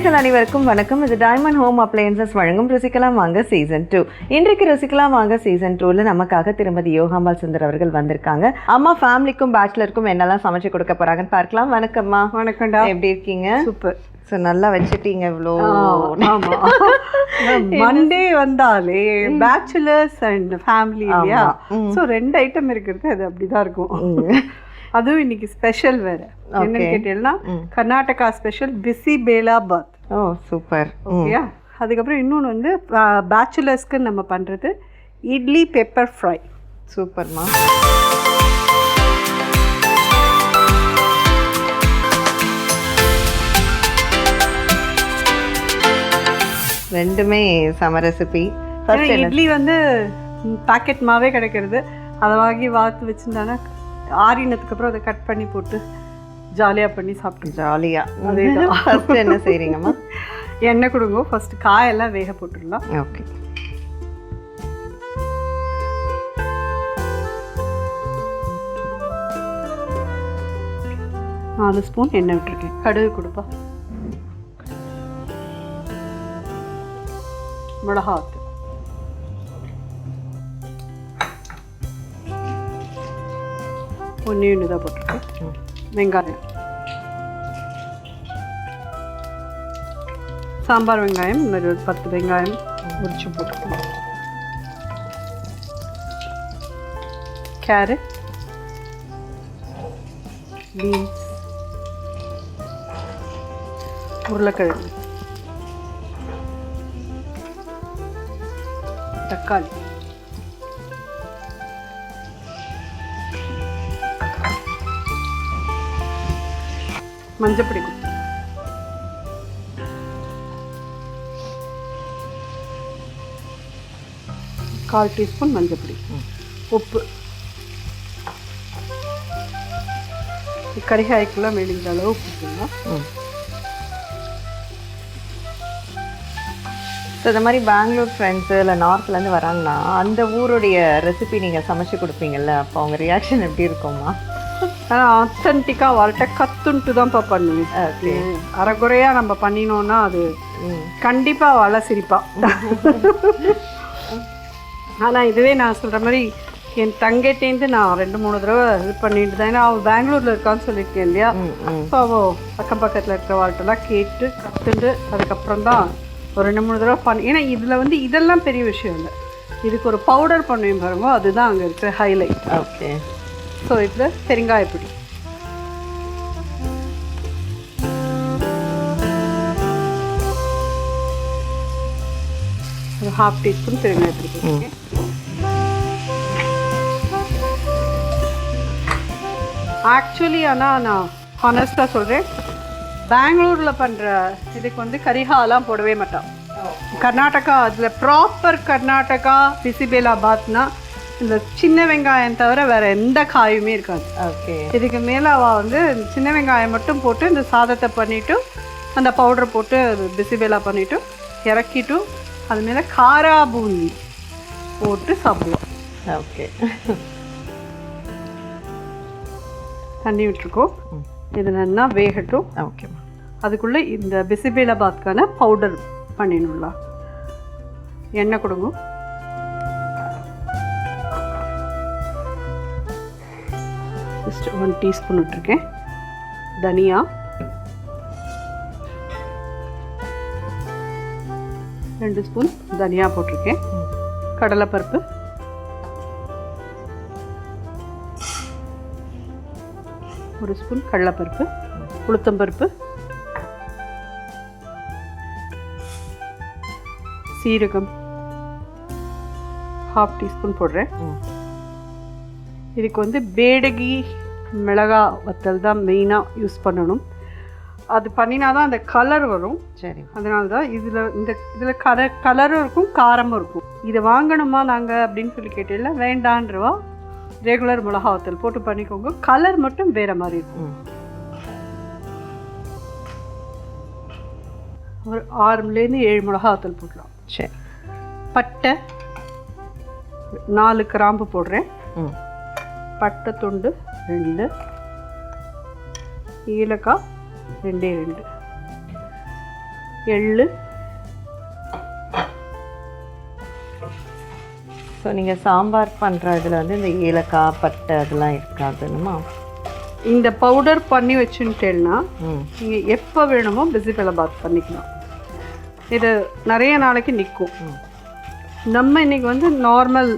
நேயர்கள் அனைவருக்கும் வணக்கம். இது டைமண்ட் ஹோம் அப்ளையன்சஸ் வழங்கும் ருசிக்கலாம் வாங்க சீசன் 2. இன்றைக்கு ருசிக்கலாம் வாங்க சீசன் 2ல நமக்காக திருமதி யோகாம்பாள் சுந்தர் அவர்கள் வந்திருக்காங்க. அம்மா ஃபேமிலிக்கும் பேச்சுலருக்கும் என்னெல்லாம் சமைச்சு கொடுக்க போறாங்கன்னு பார்க்கலாம். வணக்கம்மா. வணக்கம்டா. எப்படி இருக்கீங்க? சூப்பர். ஸோ நல்லா வச்சுட்டீங்க இவ்வளோ. மண்டே வந்தாலே பேச்சுலர்ஸ் அண்ட் ஃபேமிலி இல்லையா? ஸோ 2 ஐட்டம் இருக்கிறது அது அப்படிதான் இருக்கும். அதுவும் இன்னைக்கு ஸ்பெஷல் வேற. என்னன்னு கேட்டீங்கன்னா கர்நாடகா ஸ்பெஷல் பிசிபேலாபாத். ஓ சூப்பர். ஓகேயா? அதுக்கப்புறம் இன்னொன்று வந்து பேச்சுலர்ஸ்க்கு நம்ம பண்ணுறது இட்லி பெப்பர் ஃப்ரை. சூப்பர்மா. ரெண்டுமே சம ரெசிபி. இட்லி வந்து பாக்கெட் மாவே கிடைக்கிறது, அதை வாங்கி வாத்து வச்சுருந்தானா ஆறினதுக்கு அப்புறம் அதை கட் பண்ணி போட்டு ஜாலியாக பண்ணி சாப்பிட்டு ஜாலியாக. அதேதான். ஃபர்ஸ்ட் என்ன செய்கிறீங்கம்மா? எண்ணெய் கொடுங்க. ஃபர்ஸ்ட் காயெல்லாம் வேக போட்டுடலாம். ஓகே. நாலு ஸ்பூன் எண்ணெய் விட்டுருக்கேன். கடுகு கொடுப்பா. மிளகாத்து, ஒன்று தான் போட்டிருக்கேன். வெங்காயம், சாம்பார் வெங்காயம் இந்த மாதிரி ஒரு 10 வெங்காயம் உரிச்சு போட்டுருக்கேன். கேரட், பீன்ஸ், உருளைக்கிழங்கு, தக்காளி, மஞ்சப்பொடி, 1/4 டீஸ்பூன் மஞ்சப்பொடி, உப்பு. கறிகாய்க்கெல்லாம் வேணுங்கிற அளவு உப்பு போடலாம். ஸோ இந்த மாதிரி பெங்களூர் ஃப்ரெண்ட்ஸு இல்லை நார்த்லேருந்து வராங்கன்னா அந்த ஊருடைய ரெசிபி நீங்கள் சமைச்சு கொடுப்பீங்கல்ல, அப்போ அவங்க ரியாக்ஷன் எப்படி இருக்கும்மா? ஆனால் ஆத்தென்டிக்காக அவள்கிட்ட கற்றுன்ட்டு தான்ப்பா பண்ணுவேன். ஓகே. அரைக்குறையாக நம்ம பண்ணினோன்னா அது கண்டிப்பாக அவளை சிரிப்பா. ஆனால் இதுவே நான் சொல்கிற மாதிரி என் தங்கைட்டேந்து நான் 2-3 தடவை இது பண்ணிட்டு தான். ஏன்னா அவள் பெங்களூரில் இருக்கான்னு சொல்லியிருக்கேன் இல்லையா? ஸோ அவள் அக்கம் பக்கத்தில் இருக்கிற வாழ்ட்டெல்லாம் கேட்டு கற்றுண்டு அதுக்கப்புறம் தான் ஒரு 2-3 தடவை பண்ணி. ஏன்னா இதில் வந்து இதெல்லாம் பெரிய விஷயம் இல்லை, இதுக்கு ஒரு பவுடர் பண்ணுவேன் பாருங்க, அதுதான் அங்கே இருக்கிற ஹைலைட். ஓகே. ஸோ இதில் பெருங்காயப்பொடி, ஒரு 1/2 டீஸ்பூன் பெருங்காயப்பொடி போட்டுருக்கேன். ஆக்சுவலி ஆனால் நான் ஹானஸ்டாக சொல்கிறேன், பெங்களூரில் பண்ணுற இதுக்கு வந்து கரிஹாலாம் போடவே மாட்டான். கர்நாடகா அதில் ப்ராப்பர் கர்நாடகா பிசிபேலாபாத்னா இந்த சின்ன வெங்காயம் தவிர வேறு எந்த காயுமே இருக்காது. ஓகே. இதுக்கு மேலே அவள் வந்து சின்ன வெங்காயம் மட்டும் போட்டு இந்த சாதத்தை பண்ணிவிட்டு அந்த பவுடர் போட்டு பிசிபேலா பண்ணிவிட்டு இறக்கிட்டு அது மேலே காரா பூந்தி போட்டு சாப்பிடுவோம். ஓகே. தண்ணி விட்டுருக்கோம். இது நல்லா வேகட்டும். ஓகேம்மா. அதுக்குள்ளே இந்த பிசிபேலாபாத்க்கான பவுடர் பண்ணிடலாம். எண்ணெய் கொடுங்க. ஜஸ்ட் 1 டீஸ்பூன் விட்டுருக்கேன். தனியா, ரெண்டு ஸ்பூன் தனியா போட்டிருக்கேன். கடலைப்பருப்பு, ஒரு ஸ்பூன் கடலைப்பருப்பு, உளுத்தம்பருப்பு, சீரகம் 1/2 டீஸ்பூன் போடுறேன். இதுக்கு வந்து பேடகி மிளகா வத்தல் தான் மெயினாக யூஸ் பண்ணணும். அது பண்ணினா தான் அந்த கலர் வரும். சரி. அதனால தான் இதில் கலரும் இருக்கும், காரமும் இருக்கும். இதை வாங்கணுமா நாங்கள் அப்படின்னு சொல்லி கேட்டீங்களா? வேண்டான்றவா ரெகுலர் மிளகா வத்தல் போட்டு பண்ணிக்கோங்க. கலர் மட்டும் வேறு மாதிரி இருக்கும். ஒரு 6லேருந்து 7 மிளகா வத்தல் போடலாம். சரி. பட்டை 4 கிராம்பு போடுறேன். பட்டை துண்டு 2, ஏலக்காய் 2. எள்ளு. ஸோ நீங்கள் சாம்பார் பண்ணுற இதில் வந்து இந்த ஏலக்காய் பட்டை அதெல்லாம் இருக்காதுமா? இந்த பவுடர் பண்ணி வச்சுட்டேன்னா நீங்கள் எப்போ வேணுமோ பிசிபெலாபாத் பண்ணிக்கலாம். இது நிறைய நாளைக்கு நிற்கும். நம்ம இன்றைக்கி வந்து நார்மல்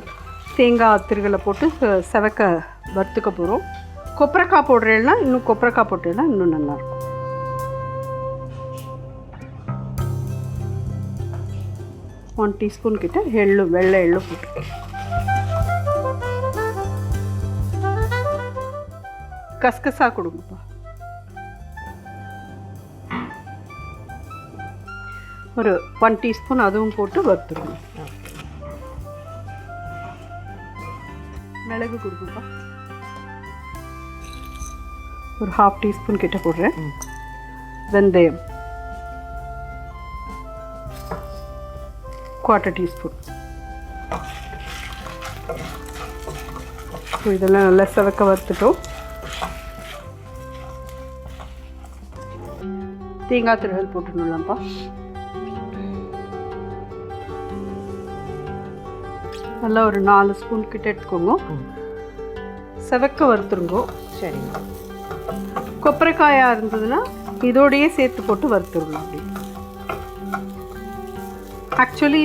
தேங்காய் திருகலை போட்டு செவக்க வறுத்துக்க போகிறோம். கொப்பரைக்காய் போடுறேன்னா இன்னும் கொப்பரைக்காய் போட்டேன்னா இன்னும் நல்லாயிருக்கும். ஒன் டீஸ்பூன் கிட்ட எள்ளு, வெள்ளை எள்ளு போட்டு கசகசா கொடுங்கப்பா. ஒரு 1 டீஸ்பூன் அதுவும் போட்டு வறுத்துருங்க. மிளகு கொடுங்கப்பா. ஒரு 1/2 டீஸ்பூன் கிட்ட போடுறேன். வெந்தயம் 1/4 டீஸ்பூன். இதெல்லாம் நல்லா செவக்க வறுத்துட்டோம். தேங்காய் திருகல் போட்டுடலாம்ப்பா. நல்லா ஒரு 4 ஸ்பூன் கிட்ட எடுத்துக்கோங்க. செவக்க வறுத்துருங்கோ. சரிங்க. கொப்பரைக்காயாக இருந்ததுன்னா இதோடையே சேர்த்து போட்டு வறுத்துடலாம். அப்படி ஆக்சுவலி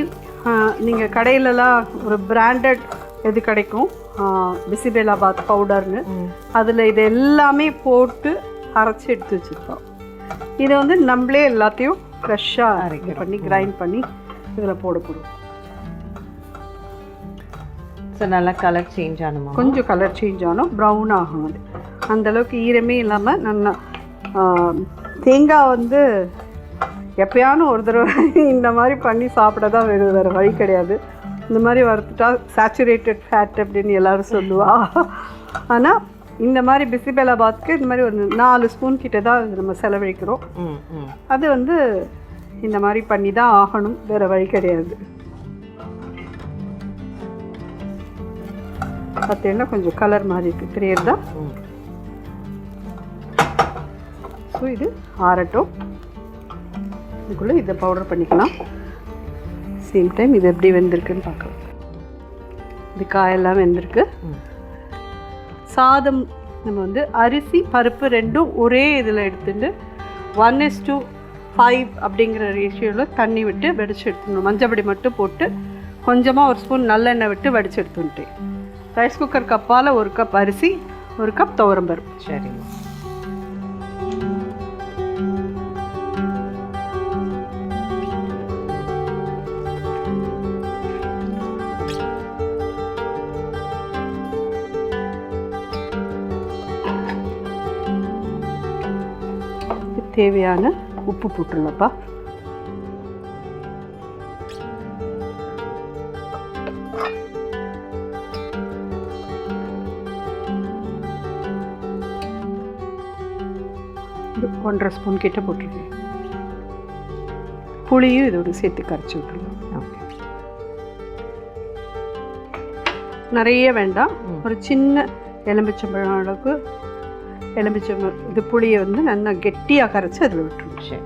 நீங்கள் கடையிலலாம் ஒரு பிராண்டட் எது கிடைக்கும், பிசிபெலாபாத் பவுடர்னு, அதில் இது எல்லாமே போட்டு அரைச்சி எடுத்து வச்சுருப்போம். இதை வந்து நம்மளே எல்லாத்தையும் ஃப்ரெஷ்ஷாக பண்ணி கிரைண்ட் பண்ணி இதில் போட போடுவோம். ஸோ நல்லா கலர் சேஞ்ச் ஆகணுமா? கொஞ்சம் கலர் சேஞ்ச் ஆகணும், ப்ரௌன் ஆகணும். அது அந்தளவுக்கு ஈரமே இல்லாமல் நல்லா. தேங்காய் வந்து எப்பயானும் ஒரு தடவை இந்த மாதிரி பண்ணி சாப்பிட தான் வேறு வழி கிடையாது. இந்த மாதிரி வறுத்துட்டா சேச்சுரேட்டட் ஃபேட் அப்படின்னு எல்லோரும் சொல்லுவா. ஆனால் இந்த மாதிரி பிசிபெலாபாத்க்கு இந்த மாதிரி ஒரு 4 ஸ்பூன் கிட்ட தான் நம்ம செலவழிக்கிறோம். அது வந்து இந்த மாதிரி பண்ணி தான் ஆகணும், வேறு வழி கிடையாது. பார்த்தீங்கன்னா கொஞ்சம் கலர் மாதிரி இருக்குது, தெரியுறதா? ஸோ இது ஆறட்டும். இதுக்குள்ளே இதை பவுடர் பண்ணிக்கலாம். சேம் டைம் இது எப்படி வெந்திருக்குன்னு பார்க்கலாம். இது காயெல்லாம் வெந்திருக்கு. சாதம் நம்ம வந்து அரிசி பருப்பு ரெண்டும் ஒரே இதில் எடுத்துட்டு 1:5 அப்படிங்கிற ரேஷியோவில் தண்ணி விட்டு வடித்து எடுத்துடணும். மஞ்சப்பொடி மட்டும் போட்டு கொஞ்சமாக ஒரு ஸ்பூன் நல்லெண்ணெய் விட்டு வடித்து எடுத்துட்டேன். ரைஸ் குக்கர் கப்பால் 1 கப் அரிசி, 1 கப் துவரம்பருப்பு. சரிங்க. தேவையான உப்பு போட்டுடலாம்ப்பா. இது 1.5 ஸ்பூன் கிட்ட போட்டிருக்கேன். புளியும் இதோடு சேர்த்து கரைச்சி விட்டுருலாம். ஓகே, நிறைய வேண்டாம். ஒரு சின்ன எலுமிச்சம்பழம் அளவுக்கு எலுமிச்சம்பழம் இது புளியை வந்து நல்லா கெட்டியாக கரைச்சி அதில் விட்டுருச்சு.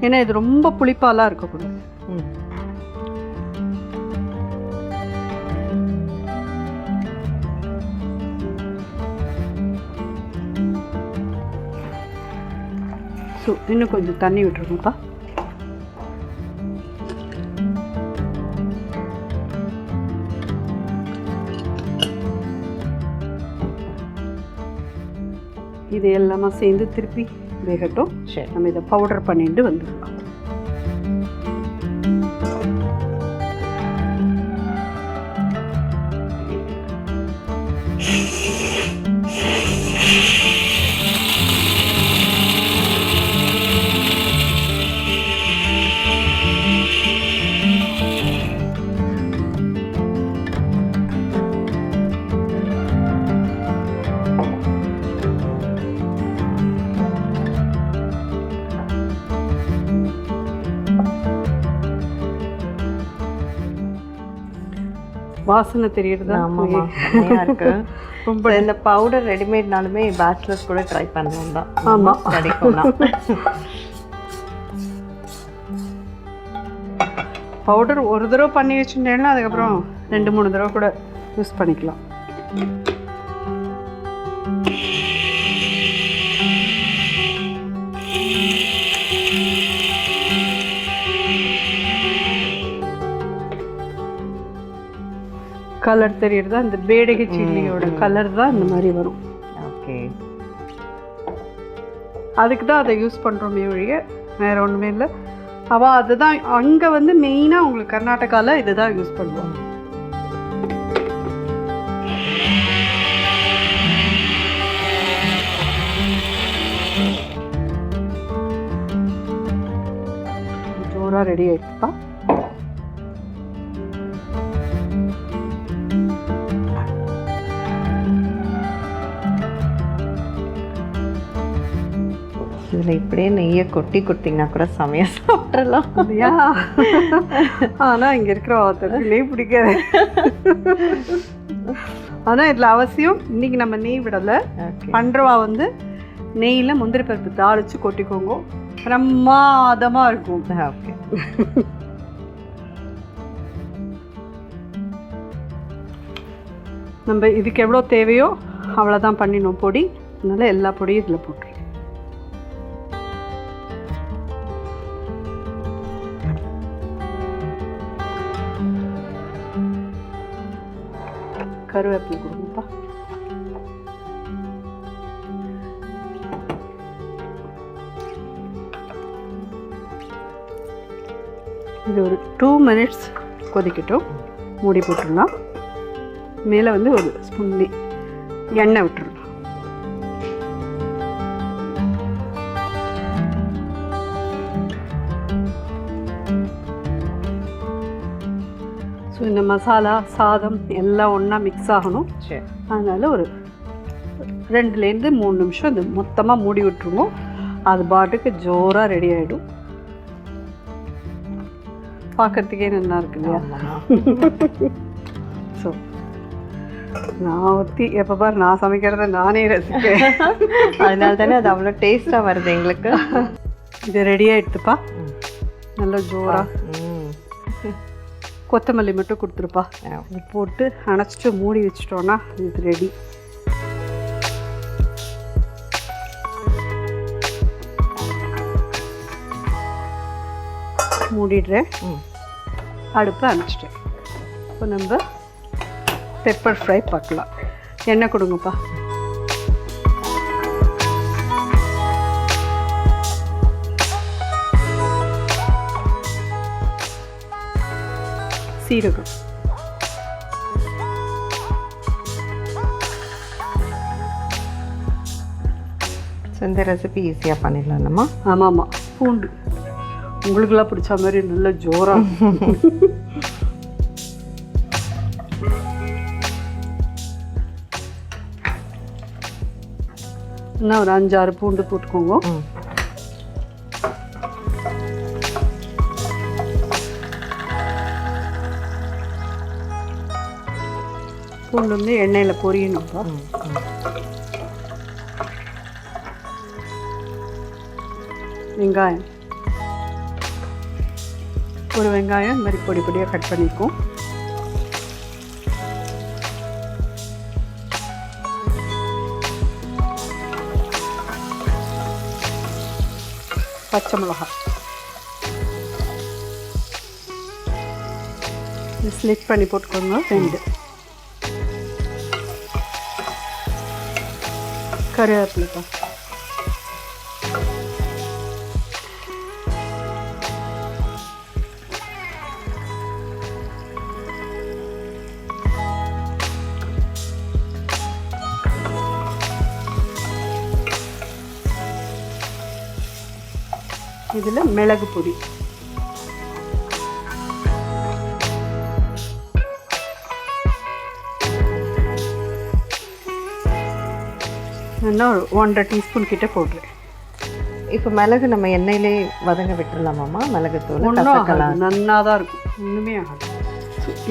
ஏன்னா இது ரொம்ப புளிப்பாலாம் இருக்கக்கூடாது. ஸோ இன்னும் கொஞ்சம் தண்ணி விட்டுருங்கப்பா. இது எல்லாமே சேர்ந்து திருப்பி வேகட்டும். சரி, நம்ம இதை பவுடர் பண்ணிட்டு வந்துடலாம். வாசனை தெரியுறதா? ஆமாம்மா, செம்மையாக இருக்கு. ரொம்ப இந்த பவுடர் ரெடிமேட்னாலுமே பேச்சுலர்ஸ் கூட ட்ரை பண்ணலாம் தான். ஆமாம், கிடைக்கும்னா பவுடர் ஒரு தடவை பண்ணி வச்சுட்டேன்னா அதுக்கப்புறம் 2-3 தடவை கூட யூஸ் பண்ணிக்கலாம். கலர் தெரியுறதா? இந்த பேடகை சில்லியோட கலர் தான் இந்த மாதிரி வரும். ஓகே, அதுக்கு தான் அதை யூஸ் பண்ணுறோமே ஒழிய வேற ஒன்றுமே இல்லை. அவள் அதுதான் அங்கே வந்து மெயினாக உங்களுக்கு கர்நாடகாவில் இதுதான் யூஸ் பண்ணுவோம். ஜோராக ரெடி ஆகிடுப்பா. இதில் இப்படியே நெய்யை கொட்டி கொடுத்தீங்கன்னா கூட செமையாக சாப்பிட்றலாம் இல்லையா? ஆனால் இங்கே இருக்கிற ஒருத்தருக்கு நெய் பிடிக்காது. ஆனால் இதில் அவசியம் இன்றைக்கி நம்ம நெய் விடலை. பண்ணுறவா வந்து நெய்யில் முந்திரி பருப்பு தாளித்து கொட்டிக்கோங்க, பிரமாதமாக இருக்கும். ஓகே, நம்ம இதுக்கு எவ்வளோ தேவையோ அவ்வளோதான் பண்ணினோம் பொடி. அதனால் எல்லா பொடியும் இதில் போட்டுருக்கேன். கருவேப்பிலை கொடுங்கப்பா. இது ஒரு 2 minutes கொதிக்கட்டும். மூடி போட்டுடலாம். மேலே வந்து ஒரு ஸ்பூன் எண்ணெய் விட்டுடலாம். ஸோ இந்த மசாலா சாதம் எல்லாம் ஒன்றா மிக்ஸ் ஆகணும். சரி, அதனால் ஒரு 2-3 நிமிஷம் இது மொத்தமாக மூடி விட்டுருவோம். அது பாட்டுக்கு ஜோராக ரெடி ஆகிடும். பார்க்குறதுக்கே நல்லா இருக்கு இல்லையா? ஸோ நான் ஒருத்தி எப்போ பாரு நான் சமைக்கிறத நானே ரசிப்பேன். அதனால தானே அது அவ்வளோ டேஸ்ட்டாக வருது எங்களுக்கு. இது ரெடி ஆகிடுதுப்பா. நல்லா ஜோராக கொத்தமல்லி மட்டும் கொடுத்துருப்பா. போட்டு அணைச்சிட்டு மூடி வச்சிட்டோன்னா இது ரெடி. மூடிடுறேன். அடுப்பை அணைச்சிட்டேன். இப்போ நம்ம பெப்பர் ஃப்ரை பார்க்கலாம். எண்ணெய் கொடுங்கப்பா. சீரகம், இந்த ரெசிபி ஈஸியாக பண்ணிடலாம்மா. ஆமாம்மா, பூண்டு உங்களுக்கெல்லாம் பிடிச்ச மாதிரி நல்ல ஜோராக. இன்னும் ஒரு 5-6 பூண்டு போட்டுக்கோங்க. பூண்டு வந்து எண்ணெயில் பொரியணும்ப்பா. வெங்காயம், ஒரு வெங்காயம் இந்த மாதிரி பொடி பொடியாக கட் பண்ணிக்கும். பச்சை மிளகாய் ஸ்லிட் பண்ணி போட்டுக்கோங்க. 2 கருவேப்பிலைப்பா. இதில் மிளகு பொடி, இன்னும் 1.5 டீஸ்பூன் கிட்ட போடுறேன். இப்போ மிளகு நம்ம எண்ணெயிலே வதங்க விட்டுடலாமாம்மா? மிளகுத்தூள் ஒன்றும் நன்னா தான் இருக்கும், ஒன்றுமே ஆகாது.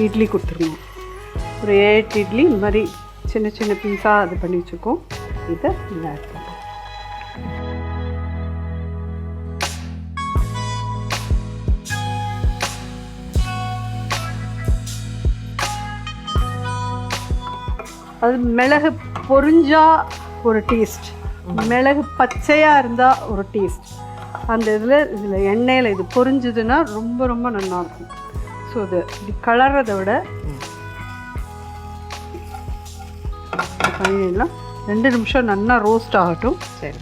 இட்லி கொடுத்துருங்க. ஒரு 8 இட்லி இந்த மாதிரி சின்ன சின்ன பீஸாக இது பண்ணி வச்சுருக்கோம். இதை இதில் ஆட் பண்ணுறோம். அது மிளகு பொரிஞ்சா ஒரு டேஸ்ட், மிளகு பச்சையாக இருந்தால் ஒரு டேஸ்ட். அந்த இதில் எண்ணெயில் இது பொரிஞ்சுதுன்னா ரொம்ப ரொம்ப நல்லாயிருக்கும். ஸோ இது இப்படி கலர்றதை விட பண்ணிடலாம். 2 நிமிஷம் நல்லா ரோஸ்ட் ஆகட்டும். சரி.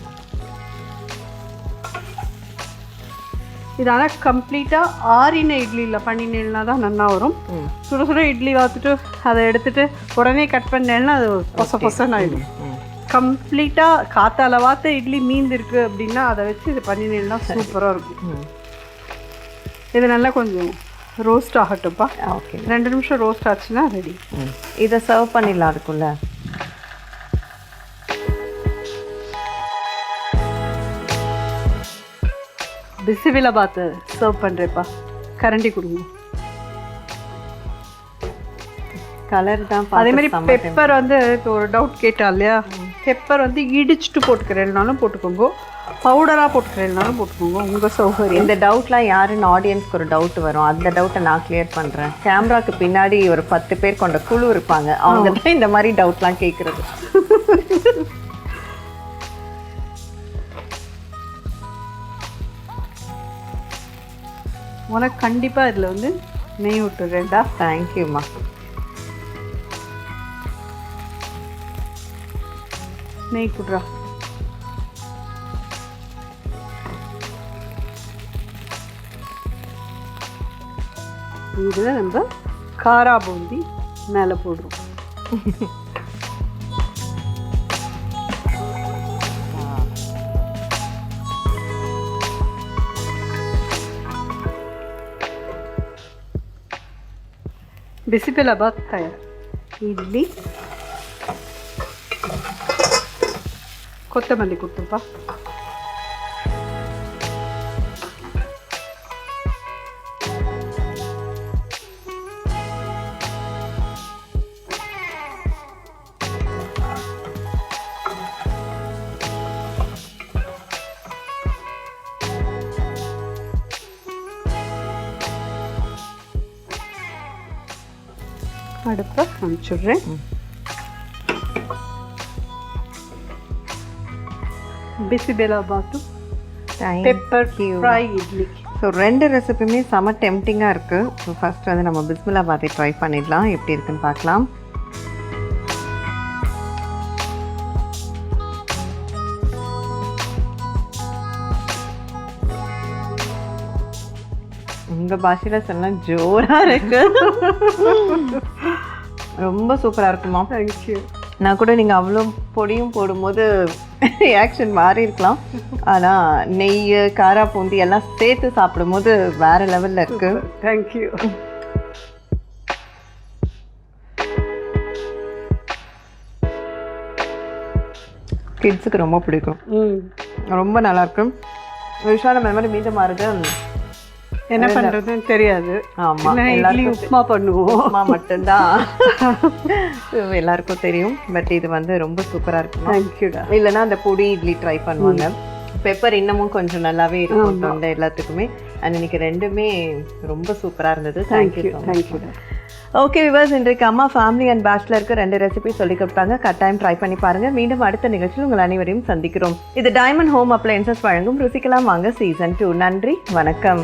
இது ஆனால் கம்ப்ளீட்டாக ஆறின இட்லியில் பண்ணினேன்னா தான் நல்லா வரும். சுட சுட இட்லி பார்த்துட்டு அதை எடுத்துகிட்டு உடனே கட் பண்ணேன்னா அது பொசன்னு ஆகிடும். கம்ப்ளீட்டாக காத்தால வார்த்த இட்லி மீந்திருக்கு அப்படின்னா அதை வச்சு இது பண்ணினேன்னா சூப்பராக இருக்கும். இது நல்லா கொஞ்சம் ரோஸ்ட் ஆகட்டும்ப்பா. ஓகே, 2 நிமிஷம் ரோஸ்ட் ஆச்சுன்னா ரெடி. இதை சர்வ் பண்ணிடலாம். அதுக்குள்ள பிசிபிலாபாத் சர்வ் பண்ணுறேப்பா. கரண்டி கொடுங்க. கலர் தான். அதே மாதிரி பெப்பர் வந்து இப்போ ஒரு டவுட் கேட்டா இல்லையா, பெப்பர் வந்து இடிச்சுட்டு போட்டுக்கிறேன்னாலும் போட்டுக்கோங்க, பவுடராக போட்டுக்கிறேன்னாலும் போட்டுக்கோங்க, உங்கள் சௌகரியம். இந்த டவுட்லாம் யாருன்னு ஆடியன்ஸ்க்கு ஒரு டவுட் வரும். அந்த டவுட்டை நான் கிளியர் பண்ணுறேன். கேமராக்கு பின்னாடி ஒரு 10 பேர் கொண்ட குழு இருப்பாங்க. அவங்க தான் இந்த மாதிரி டவுட்லாம் கேட்குறது. உனக்கு கண்டிப்பாக இதில் வந்து நெய் விட்டுறேன்டா. தேங்க்யூம்மா. நெய் குட்றா. இதில் நம்ம காரா பூந்தி மேலே போடுறோம். பிசிபிலாபாத் தயார். இட்லி, கொத்தமல்லி கொடுத்துப்பா. அடுப்பை அனுப்பிச்சுடுறேன். Bisibelebath pepper fry idli. So 2 ரெசிபியுமே செம டெம்டிங்காக இருக்குது. ஸோ ஃபஸ்ட் வந்து நம்ம பிஸ்மிலாபாத்தை ட்ரை பண்ணிடலாம். எப்படி இருக்குன்னு பார்க்கலாம். உங்கள் பாஷையில் சொன்னால் ஜோராக இருக்கு. ரொம்ப சூப்பராக இருக்குமா? தேங்க்யூ. நான் கூட நீங்கள் அவ்வளோ பொடியும் போடும்போது ரியாக்ஷன் மாறி இருக்கலாம். ஆனால் நெய், காரா பூந்தி எல்லாம் சேர்த்து சாப்பிடும்போது வேறு லெவலில் இருக்குது. தேங்க்யூ. கிட்ஸுக்கு ரொம்ப பிடிக்கும். ரொம்ப நல்லாயிருக்கும். விஷால மெமரி மீதம் மாறுது. என்ன பண்ணுறதுன்னு தெரியாது. ஆமாம், இட்லி உப்புமா பண்ணுவோம். உப்புமா மட்டும்தான் எல்லாருக்கும் தெரியும். பட் இது வந்து ரொம்ப சூப்பராக இருக்கும். தேங்க்யூடா. இல்லைன்னா அந்த பொடி இட்லி ட்ரை பண்ணுவாங்க. பெப்பர் இன்னமும் கொஞ்சம் நல்லாவே இருக்கும் தொண்டை எல்லாத்துக்குமே. அண்ட் இன்னைக்கு 2மே ரொம்ப சூப்பராக இருந்தது. தேங்க்யூ. தேங்க்யூடா. ஓகே விவர்ஸ், இன்றைக்கு அம்மா ஃபேமிலி அண்ட் பேச்சுலருக்கு 2 ரெசிபி சொல்லி கொடுத்தாங்க. கட்டாயம் ட்ரை பண்ணி பாருங்கள். மீண்டும் அடுத்த நிகழ்ச்சியில் உங்கள் அனைவரையும் சந்திக்கிறோம். இது டைமண்ட் ஹோம் அப்ளையன்சஸ் வழங்கும் ருசிக்கலாம் வாங்க சீசன் 2. நன்றி, வணக்கம்.